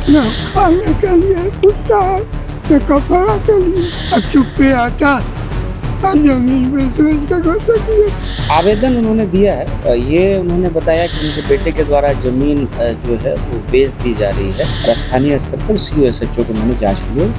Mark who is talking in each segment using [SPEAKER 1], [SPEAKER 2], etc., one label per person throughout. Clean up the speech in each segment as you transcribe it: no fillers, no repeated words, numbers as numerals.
[SPEAKER 1] न खाने के लिए पूछता है, न कपड़ा के लिए, चुप पे आता है, जमीन पे सोच के घर से किए।
[SPEAKER 2] आवेदन उन्होंने दिया है। ये उन्होंने बताया कि उनके बेटे के द्वारा जमीन जो है वो बेच दी जा रही है और स्थानीय स्तर पर सीओ एसएचओ को उन्होंने जांच के लिए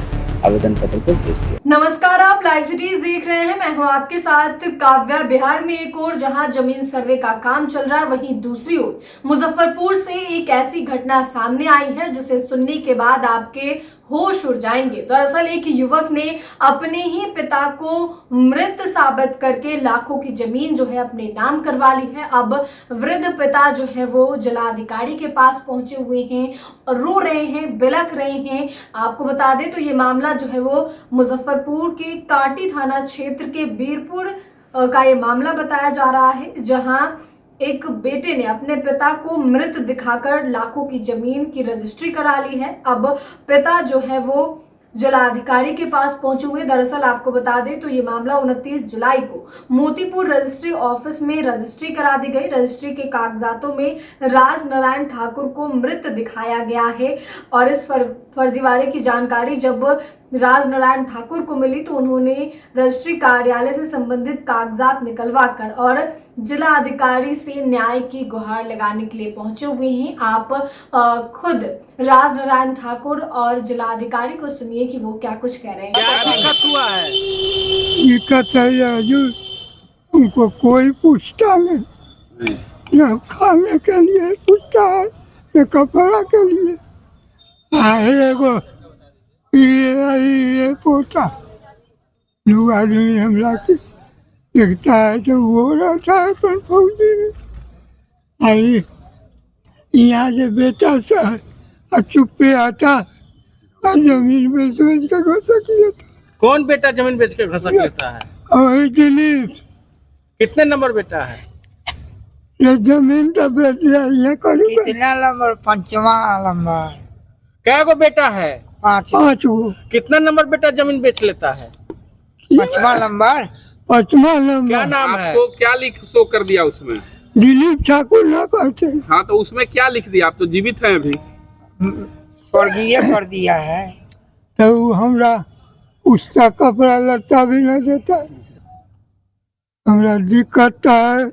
[SPEAKER 2] आवेदन पत्र को भेज दिया।
[SPEAKER 3] नमस्कार, आप लाइव सिटीज देख रहे हैं। मैं हूं आपके साथ काव्या। बिहार में एक ओर जहां जमीन सर्वे का काम चल रहा है, वहीं दूसरी ओर मुजफ्फरपुर से एक ऐसी घटना सामने आई है जिसे सुनने के बाद आपके होश उड़ जाएंगे। दरअसल एक युवक ने अपने ही पिता को मृत साबित करके लाखों की जमीन जो है अपने नाम करवा ली है। अब वृद्ध पिता जो है वो जिलाधिकारी के पास पहुंचे हुए हैं, रो रहे हैं, बिलख रहे हैं। आपको बता दें तो ये मामला जो है वो मुजफ्फरपुर के कांटी थाना क्षेत्र के बीरपुर का ये मामला बताया जा रहा है, जहां एक बेटे ने अपने पिता को मृत दिखाकर लाखों की जमीन की रजिस्ट्री करा ली है। अब पिता जो है वो जिलाधिकारी के पास पहुंचे हुए। दरअसल आपको बता दें तो ये मामला 29 जुलाई को मोतीपुर रजिस्ट्री ऑफिस में रजिस्ट्री करा दी गई। रजिस्ट्री के कागजातों में राज नारायण ठाकुर को मृत दिखाया गया है और इस फर्जीवाड़े की जानकारी जब राज नारायण ठाकुर को मिली तो उन्होंने रजिस्ट्री कार्यालय से संबंधित कागजात निकलवाकर और जिला अधिकारी से न्याय की गुहार लगाने के लिए पहुंचे हुए हैं। आप खुद राज नारायण ठाकुर और जिला अधिकारी को सुनिए कि वो क्या कुछ कह रहे हैं।
[SPEAKER 4] क्या दिक्कत हुआ है?
[SPEAKER 1] दिक्कत है जो उनको कोई पूछता नहीं, न खाने के लिए पूछता है, न कपड़ा के लिए। एगो ये पोता दो आदमी हमला के देखता है तो वो रहता है पर फौजी में आई यहाँ से बेटा सा चुप पे आता है, जमीन पे सोच के घर से किया था।
[SPEAKER 4] कौन बेटा जमीन बेच के घसक लेता है?
[SPEAKER 1] और दिलीप
[SPEAKER 4] कितने नंबर बेटा है?
[SPEAKER 1] ये जमीन तो बेच दिया ये करूँगा।
[SPEAKER 5] कितना नंबर? पांचवा नंबर।
[SPEAKER 4] क्या गो बेटा है?
[SPEAKER 5] पाँच
[SPEAKER 1] गो।
[SPEAKER 4] कितना नंबर बेटा जमीन बेच लेता है?
[SPEAKER 5] पांचवा नंबर।
[SPEAKER 1] पांचवा नंबर।
[SPEAKER 4] क्या नाम है?
[SPEAKER 6] आपको क्या लिख शो कर दिया उसमें?
[SPEAKER 1] दिलीप ठाकुर ना कहते।
[SPEAKER 6] हाँ तो उसमें क्या लिख दिया? आप तो जीवित हैं अभी।
[SPEAKER 5] स्वर्गीय कर दिया है।
[SPEAKER 1] तो हमरा उसका कपड़ा लत्ता भी न देता। हमरा दिक्कत है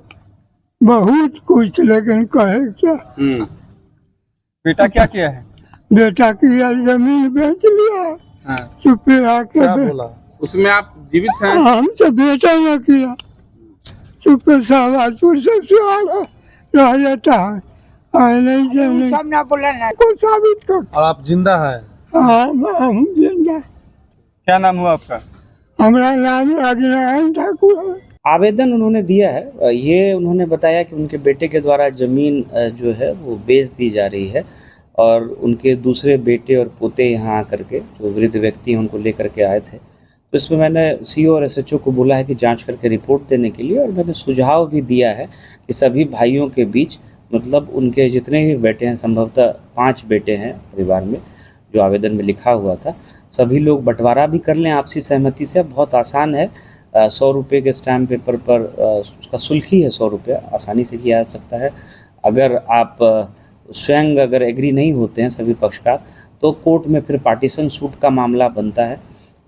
[SPEAKER 1] बहुत कुछ, लेकिन कहे क्या।
[SPEAKER 7] बेटा क्या किया है?
[SPEAKER 1] बेटा की जमीन बेच लिया। चुपे आके बोला
[SPEAKER 6] उसमें आप जीवित हैं?
[SPEAKER 1] हम तो बेटा न किया, चुपे शाहबाजपुर से रह जाता है। नहीं
[SPEAKER 5] सब ना बोला ना
[SPEAKER 1] को साबित कर।
[SPEAKER 8] और आप जिंदा है?
[SPEAKER 1] हाँ हम जिंदा।
[SPEAKER 7] क्या नाम हुआ आपका?
[SPEAKER 1] हमारा नाम राजनारायण ठाकुर है।
[SPEAKER 2] आवेदन उन्होंने दिया है। ये उन्होंने बताया कि उनके बेटे के द्वारा जमीन जो है वो बेच दी जा रही है और उनके दूसरे बेटे और पोते यहाँ आकर के जो वृद्ध व्यक्ति हैं उनको लेकर के आए थे। तो इसमें मैंने सीओ और एसएचओ को बोला है कि जांच करके रिपोर्ट देने के लिए, और मैंने सुझाव भी दिया है कि सभी भाइयों के बीच, मतलब उनके जितने भी बेटे हैं, संभवतः 5 बेटे हैं परिवार में जो आवेदन में लिखा हुआ था, सभी लोग बंटवारा भी कर लें आपसी सहमति से। बहुत आसान है, 100 रुपये के स्टैम्प पेपर पर उसका शुल्क ही है 100 रुपया, आसानी से किया जा सकता है। अगर आप स्वयं अगर एग्री नहीं होते हैं सभी पक्षकार, तो कोर्ट में फिर पार्टीशन सूट का मामला बनता है।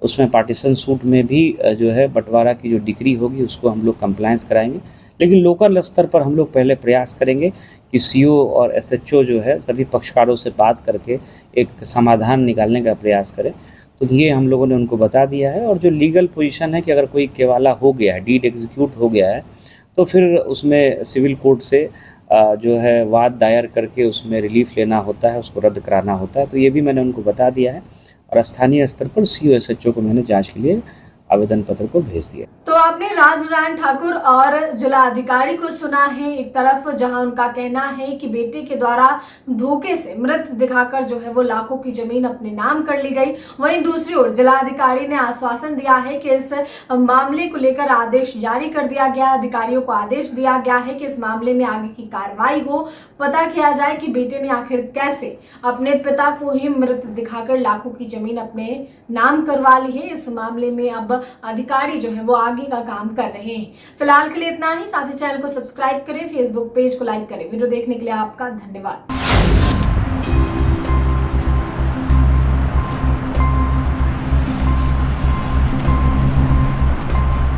[SPEAKER 2] उसमें पार्टीशन सूट में भी जो है बंटवारा की जो डिक्री होगी उसको हम लोग कंप्लायंस कराएंगे। लेकिन लोकल स्तर पर हम लोग पहले प्रयास करेंगे कि सीओ और एसएचओ जो है सभी पक्षकारों से बात करके एक समाधान निकालने का प्रयास करें। तो ये हम लोगों ने उनको बता दिया है। और जो लीगल पोजीशन है कि अगर कोई केवाला हो गया है, डीड एग्जीक्यूट हो गया है, तो फिर उसमें सिविल कोर्ट से जो है वाद दायर करके उसमें रिलीफ लेना होता है, उसको रद्द कराना होता है। तो ये भी मैंने उनको बता दिया है और स्थानीय स्तर पर सीओ एसएचओ को मैंने जांच के लिए आवेदन पत्र को भेज दिया।
[SPEAKER 3] तो आपने राज नारायण ठाकुर और जिला अधिकारी को सुना है। एक तरफ जहां उनका कहना है कि बेटे के द्वारा धोखे से मृत दिखाकर जो है वो लाखों की जमीन अपने नाम कर ली गई, वहीं दूसरी ओर जिला अधिकारी ने आश्वासन दिया है कि इस मामले को लेकर आदेश जारी कर दिया गया। अधिकारियों को आदेश दिया गया है कि इस मामले में आगे की कार्रवाई हो, पता किया जाए कि बेटे ने आखिर कैसे अपने पिता को ही मृत दिखाकर लाखों की जमीन अपने नाम करवा ली है। इस मामले में अब अधिकारी जो है वो आगे का काम कर रहे हैं। फिलहाल के लिए इतना ही। साथ ही चैनल को सब्सक्राइब करें, फेसबुक पेज को लाइक करें। वीडियो देखने के लिए आपका धन्यवाद।